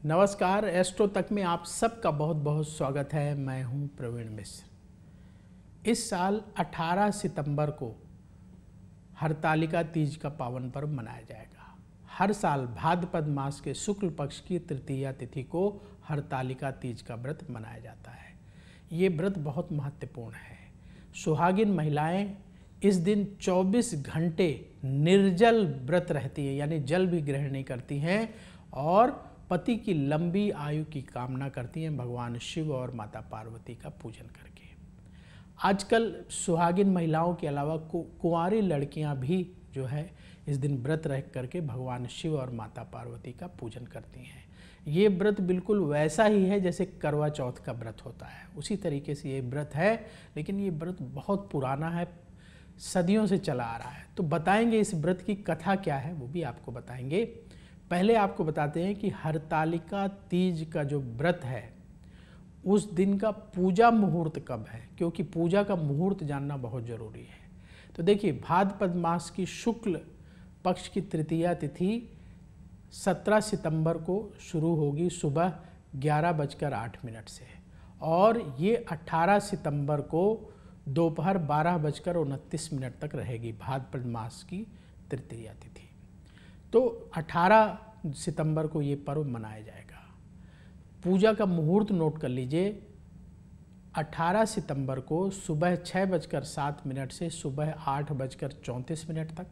नमस्कार, एस्ट्रो तक में आप सबका बहुत बहुत स्वागत है। मैं हूं प्रवीण मिश्र। इस साल 18 सितंबर को हरतालिका तीज का पावन पर्व मनाया जाएगा। हर साल भाद्रपद मास के शुक्ल पक्ष की तृतीया तिथि को हरतालिका तीज का व्रत मनाया जाता है। ये व्रत बहुत महत्वपूर्ण है। सुहागिन महिलाएं इस दिन 24 घंटे निर्जल व्रत रहती है, यानी जल भी ग्रहण नहीं करती हैं और पति की लंबी आयु की कामना करती हैं भगवान शिव और माता पार्वती का पूजन करके। आजकल सुहागिन महिलाओं के अलावा कुंवारी लड़कियां भी जो है इस दिन व्रत रह करके भगवान शिव और माता पार्वती का पूजन करती हैं। ये व्रत बिल्कुल वैसा ही है जैसे करवा चौथ का व्रत होता है, उसी तरीके से ये व्रत है, लेकिन ये व्रत बहुत पुराना है, सदियों से चला आ रहा है। तो बताएंगे इस व्रत की कथा क्या है, वो भी आपको बताएंगे। पहले आपको बताते हैं कि हरतालिका तीज का जो व्रत है उस दिन का पूजा मुहूर्त कब है, क्योंकि पूजा का मुहूर्त जानना बहुत ज़रूरी है। तो देखिए, भाद्रपद मास की शुक्ल पक्ष की तृतीया तिथि 17 सितंबर को शुरू होगी सुबह 11:08 से और ये 18 सितंबर को दोपहर 12:29 तक रहेगी भाद्रपद मास की तृतीया तिथि। तो 18 सितंबर को ये पर्व मनाया जाएगा। पूजा का मुहूर्त नोट कर लीजिए। 18 सितंबर को सुबह 6:07 से सुबह 8:34 तक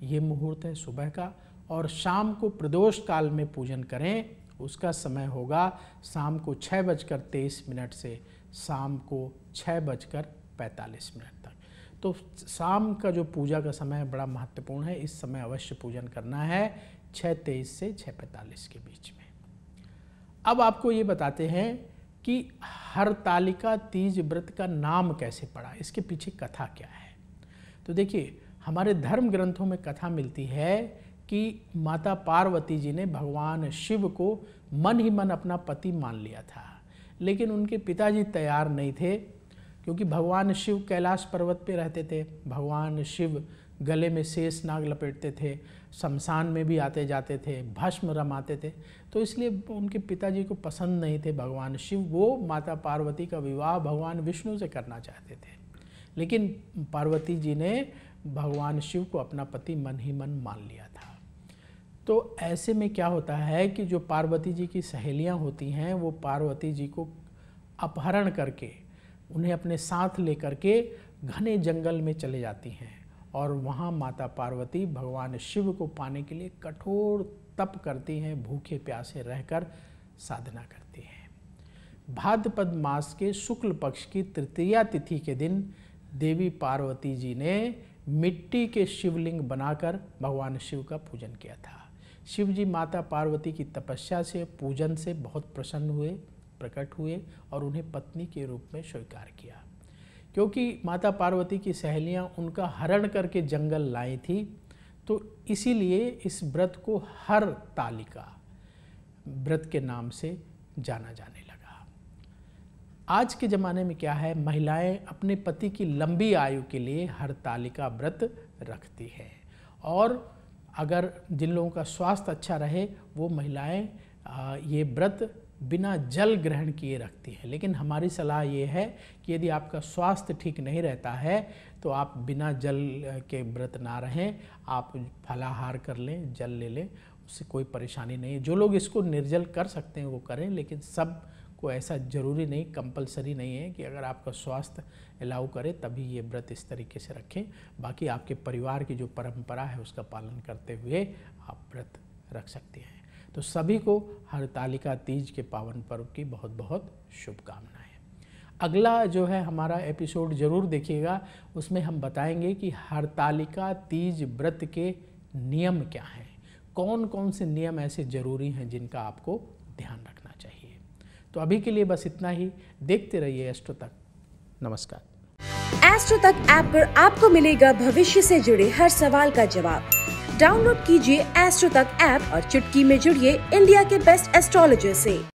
ये मुहूर्त है सुबह का, और शाम को प्रदोष काल में पूजन करें, उसका समय होगा शाम को 6:23 से शाम को 6:45 तक। तो शाम का जो पूजा का समय बड़ा महत्वपूर्ण है, इस समय अवश्य पूजन करना है 6:23 से 6:45 के बीच में। अब आपको ये बताते हैं कि हरतालिका तीज व्रत का नाम कैसे पड़ा, इसके पीछे कथा क्या है। तो देखिए, हमारे धर्म ग्रंथों में कथा मिलती है कि माता पार्वती जी ने भगवान शिव को मन ही मन अपना पति मान लिया था, लेकिन उनके पिताजी तैयार नहीं थे, क्योंकि भगवान शिव कैलाश पर्वत पे रहते थे। भगवान शिव गले में शेष नाग लपेटते थे, शमशान में भी आते जाते थे, भस्म रमाते थे, तो इसलिए उनके पिताजी को पसंद नहीं थे भगवान शिव। वो माता पार्वती का विवाह भगवान विष्णु से करना चाहते थे, लेकिन पार्वती जी ने भगवान शिव को अपना पति मन ही मन मान लिया था। तो ऐसे में क्या होता है कि जो पार्वती जी की सहेलियाँ होती हैं वो पार्वती जी को अपहरण करके उन्हें अपने साथ लेकर के घने जंगल में चले जाती हैं और वहाँ माता पार्वती भगवान शिव को पाने के लिए कठोर तप करती हैं, भूखे प्यासे रहकर साधना करती हैं। भाद्रपद मास के शुक्ल पक्ष की तृतीया तिथि के दिन देवी पार्वती जी ने मिट्टी के शिवलिंग बनाकर भगवान शिव का पूजन किया था। शिव जी माता पार्वती की तपस्या से, पूजन से बहुत प्रसन्न हुए, प्रकट हुए और उन्हें पत्नी के रूप में स्वीकार किया। क्योंकि माता पार्वती की सहेलियां उनका हरण करके जंगल लाई थी, तो इसीलिए इस व्रत को हरतालिका व्रत के नाम से जाना जाने लगा। आज के ज़माने में क्या है, महिलाएं अपने पति की लंबी आयु के लिए हरतालिका व्रत रखती है, और अगर जिन लोगों का स्वास्थ्य अच्छा रहे वो महिलाएं ये व्रत बिना जल ग्रहण किए रखती है। लेकिन हमारी सलाह ये है कि यदि आपका स्वास्थ्य ठीक नहीं रहता है तो आप बिना जल के व्रत ना रहें, आप फलाहार कर लें, जल ले लें, उससे कोई परेशानी नहीं है। जो लोग इसको निर्जल कर सकते हैं वो करें, लेकिन सब को ऐसा ज़रूरी नहीं, कंपलसरी नहीं है कि अगर आपका स्वास्थ्य अलाउ करे तभी ये व्रत इस तरीके से रखें। बाकी आपके परिवार की जो परंपरा है उसका पालन करते हुए आप व्रत रख सकते हैं। तो सभी को हरतालिका तीज के पावन पर्व की बहुत बहुत शुभकामनाएं। अगला जो है हमारा एपिसोड ज़रूर देखिएगा, उसमें हम बताएंगे कि हरतालिका तीज व्रत के नियम क्या हैं, कौन कौन से नियम ऐसे ज़रूरी हैं जिनका आपको ध्यान रखना चाहिए। तो अभी के लिए बस इतना ही। देखते रहिए एस्ट्रो तक। नमस्कार। एस्ट्रो तक ऐप पर आपको मिलेगा भविष्य से जुड़े हर सवाल का जवाब। डाउनलोड कीजिए एस्ट्रो तक ऐप और चुटकी में जुड़िए इंडिया के बेस्ट एस्ट्रोलॉजर से।